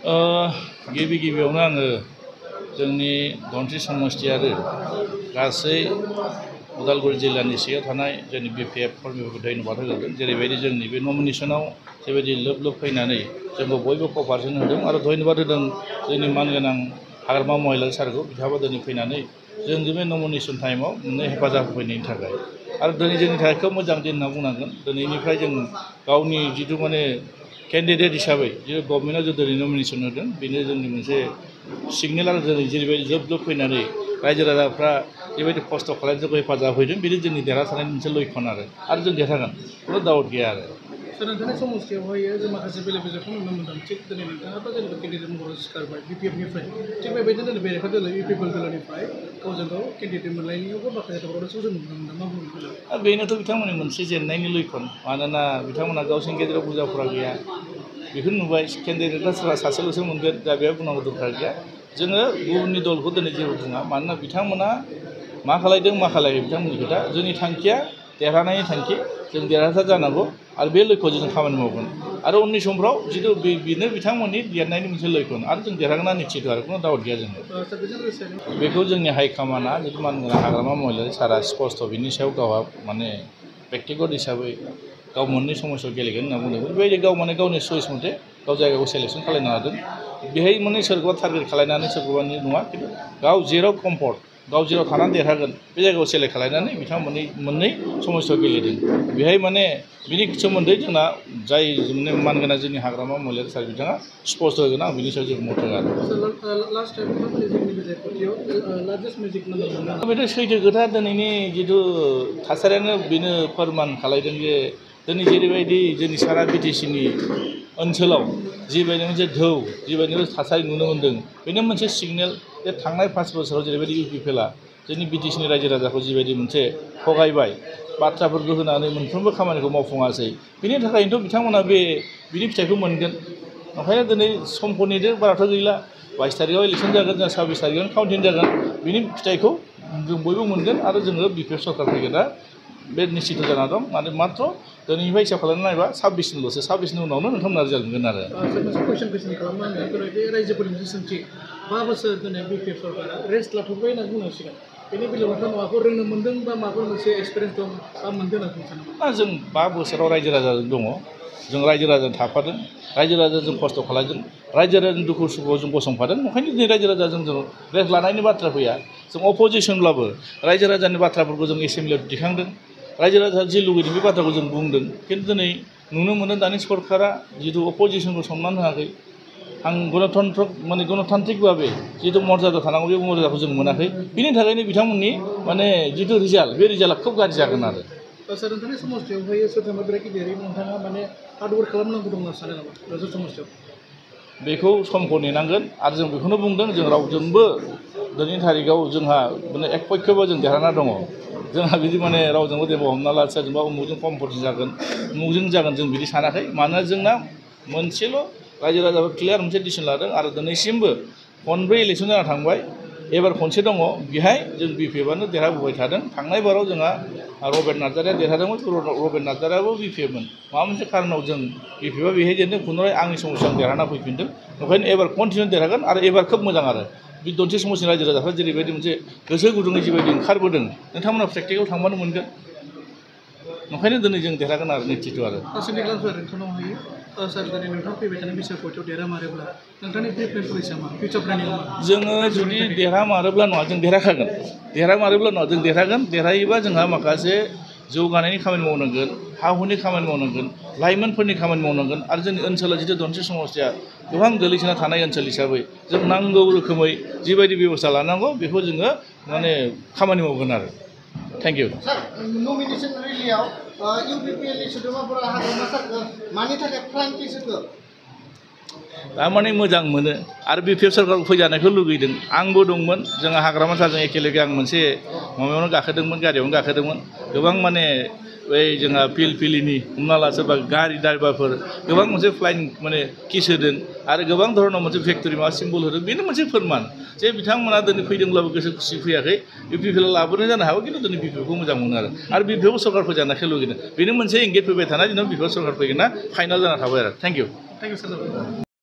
गिबि गिबियावनो आङो जोंनि धनस्रि समस्ति आरो गासै उदालगुरि जिल्लानि सिङाव थानाय जोंनि बिपिएफ कर्मिफोरखौ धन्यबाद होगोन जेरैबायदि जोंनि बे नमिनेसनाव जेबायदि लोब लोब फैनानै जोंखौ बयबो कपारेसन होदों आरो धन्यबाद होदों जोंनि मानगोनां हाग्रामा महिलारि सारखौ बिथाङाबो दिनै फैनानै जोंनि बे नमिनेसन टाइमाव मोननै हेफाजाब होफैनायनि थाखाय आरो दिनै जोंनि थाखाय खोब मोजां दिन होनना बुंनांगोन दिनैनिफ्राय जों गावनि जिथु माने केन्डिडेट हिसाबै जिथु गभर्नमेन्टआ जों दिनै नमिनेसन होदों बेनो जोंनि मोनसे सिगनेल आरो दिनै जेरैबायदि जोब जोब फैनानै रायजो राजाफ्रा जेबायदि खस्थ' खालामनानै जोंखौ हेफाजाब होदों बेनो जोंनि देरहासारनायनि मोनसे लैखोन आरो जों देरहागोन खुनु डाउट गैया आरो नोंथांनि समस्थियावहाय जों माखासे बेले बेजेखौ नुनो मोनदों थिग दिनै नोंथाङाथ' जेनेबा केन्डिडेट महरै सिखारबाय बिपिएफनिफ्राय थिग बेबायदिनो दिनै बेरेखा दोलो इउपिपिएल दोलोनिफ्राय गावजों गाव केन्डिडेट मोनलायनायावबो माखासे दावराव-दावसिखौ जों नुनो मोनदों मा बुंनो बेनोथ' बिथांमोननि मोनसे जेननायनि लैखोन मानोना बिथांमोना गावसोरनि गेजेराव बुजाफोरा गैया बेखौ नुबाय केन्डिडेटआ सोरबा सासेल'सो मोनगोन दा बेयाव बुंनांगौ दरखार गैया जोङो गुबुननि दलखौ दिनै जेबो बुङा मानोना बिथांमोना मा खालायदों मा खालायाखै बिथांमोननि खोथा जोंनि थांखिया देरहानायनि थांखि जों देरहासार जानांगौ आरो बे लैखोआव जों खामानि मावगोन आरो उननि समफ्राव जिथु बेनो बिथांमोननि देरनायनि मोनसे लैखोन आरो जों देरहागोनना निश्चित आरो खुनु डाउट गैया जोङो बेखौ जोंनि हाइकमान्डआ जिथु मानगोनां हाग्रामा महिलारि सारा स्पष्ट बिनि सायाव गावहा माने व्यक्तिगत हिसाबै गाव मोननै समस्यायाव गेलेगोन होनना बुंदों बेबायदि गाव माने गावनि चइस मथे गाव जायगाखौ सेलेक्सन खालामनो हादों बेहाय माने सोरखौबा टारगेट खालामनानै सोरखौबानि नङा खिन्थु गाव जेराव कम्फर्ट गाव जेराव थानानै देरहागोन बे जायगायाव सेलेक्ट खालामनानै बिथांमोननि मोननै समस्यायाव गेलेदों बेहाय माने बिनि सोमोन्दै जोंना जाय माने मानगोनां जोंनि हाग्रामा महिलारि सार बिथाङा स्पष्ट होगोन आं बिनि सायाव जेबो मत होआ बेथ' सैथो खोथा दिनैनि जिथु थासारियानो बेनो फोरमान खालायदों जे दिनै जेरैबायदि जोंनि सारा बिटिसिनि ओनसोलाव जिबायदि मोनसे ढौ जिबायदि थासारि नुनो मोन्दों बेनो मोनसे सिगनेल जे थांनाय 5 बोसोराव जेरैबायदि इउपिपिएलआ जोंनि बिटिसिनि रायजो राजाखौ जिबायदि मोनसे थगायबाय बाथ्राफोरखौ होनानै मोनफ्रोमबो खामानिखौ मावफुङासै बिनि थाखायनोथ' बिथांमोना बिनि फिथाइखौ मोनगोन ओंखायनो दिनै समखौ नेदो बाराथ' गैला 22 तारिखआव इलेक्सन जागोन जोंहा 26 तारिखआवनो काउन्टिं जागोन बिनि फिथाइखौ जों बयबो मोनगोन आरो जोङो बिपिएफ सरकार फैगोन दा बे निश्चित जाना दं माने मात्र दिनैनिफ्राय हिसाब खालामनानै नायबा 26निल'सो 26नि उनावनो नोंथांमोना रिजाल्ट मोनगोन आरो मोनसे कुइसन खालामनो आङो बे रायजोफोरनि सोंथि 5 बोसोर दिनै बिपिएफ सरकारा रेस्ट लाथ'बाय होनना बुंनांसिगोन बेनि बेलायाव नोंथाङा माबाफोर रोंनो मोन्दों बा माबाफोर मोनसे एक्सपिरियेन्स दं बा मोन्दों होनना बुंनो सानो जों 5 बोसोराव रायजो राजाजों दङ जों रायजो राजाजों थाफादों रायजो राजाजों खस्थ' खालामदों रायजो राजानि दुखु सुखुआव जों गसंफादों ओंखायनो दिनै रायजो राजाजों जों रेस्ट लानायनि बाथ्रा फैया जों अपोजिसनब्लाबो रायजो राजानि बाथ्राफोरखौ जों एसेम्ब्लियाव दिखांदों रायजो राजा जि लुगैदों बे बाथ्राखौ जों बुंदों खिन्थु दिनै नुनो मोनो दानि सरकारा जिथु अपोजिसनखौ सनमान होआखै आं गणतान्त्रिक भाबै जिथु मर्यादा थानांगौ बे मर्यादाखौ जों मोनाखै बिनि थाखायनो बिथांमोननि माने जिथु रिजाल्ट बे रिजाल्टआ खोब गाज्रि जागोन आरो नोंथांनि समस्थियावहाय सोरजोंबा बिराद गिदिरै नोंथाङा माने हार्डवर्क खालामनांगौ दं होनना सानो नामा राजु समस्थियाव बेखौ समखौ नेनांगोन आरो जों बेखौनो बुंदों जों रावजोंबो दिनैनि थारिखआव जोंहा माने एक पक्षबो जों देरहाना दङ जोंहा बिदि माने रावजोंबो जेबो हमना ला सोरजोंबा उमुकजों कम्पिटिसन जागोन उमुकजों जागोन जों बिदि सानाखै मानोना जोंना मोनसेल' रायजो राजाफोर क्लियार मोनसे डिसिसन लादों आरो दिनैसिमबो खनब्रै इलेक्सन जाना थांबाय एबार खनसे दङ बेहाय जों बिपिएफआनो देरहाबोबाय थादों थांनाय बाराव जोंहा रबेन नार्जारिया देरहादोंमोन रबेन नार्जारियाबो बिपिएफमोन माबा मोनसे खारनाव जों बिपिएफआ बेहाय जेनदों पुनराय आंनि समस्याजों देरहाना फैफिनदों ओंखायनो एबार कन्टिनिउ देरहागोन आरो एबार खोब मोजां आरो बे धनस्रि समस्तिनि रायजो राजाफ्रा जेरैबायदि मोनसे गोसो गुदुङै जिबायदि ओंखारबोदों नोंथांमोना प्रेक्टिकेल थांबानो मोनगोन ओंखायनो दिनै जों देरहागोन आरो निश्चित आरो जोङो जुदि देरहामारोब्ला नङा जों देरहाखागोन देरहामारोब्ला नङा जों देरहागोन देरहायोबा जोंहा माखासे जौगानायनि खामानि मावनांगोन हा हुनि खामानि मावनांगोन लाइमोनफोरनि खामानि मावनांगोन आरो जोंनि ओनसोलाव जिथु धनस्रि समस्तिया गोबां गोलैसोना थानाय ओनसोल हिसाबै जों नांगौ रोखोमै जिबायदि बेबस्था लानांगौ बेखौ जोङो माने खामानि मावगोन आरो थेंक इउ नमिनेसन रिलियाव इउपिपिएलनि सोद्रोमाफोरा हाग्रामा सारखौ मानि थाखाय फ्रान्टिस होखो थारमाने मोजां मोनो आरो बिपिएफ सरकारखौ फैजानायखौ लुगैदों आंबो दंमोन जोंहा हाग्रामा सारजों एखेलगे आं मोनसे माबायावनो गाखोदोंमोन गारियावनो गाखोदोंमोन गोबां माने बै जोंहा फिलफिलिनि हमना ला सोरबा गारि ड्राइभारफोर गोबां मोनसे फ्लाइं माने किस होदों आरो गोबां धरनाव मोनसे फेक्टरि माबा सिम्बल होदों बेनो मोनसे फोरमान जे बिथांमोना दिनै फैदोंब्लाबो गोसो खुसि फैयाखै इउपिपिएल लाबोनो जानो हागौ खिन्थु दिनै बिपिएफखौ मोजां मोनो आरो बिपिएफ सरकार फैजानायखौ लुगैदों बेनो मोनसे एंगेज फैबाय थानाय दिनाव बिपिएफ सरकार फैगोन ना फाइनाल जाना थाबाय आरो थेंक इउ सार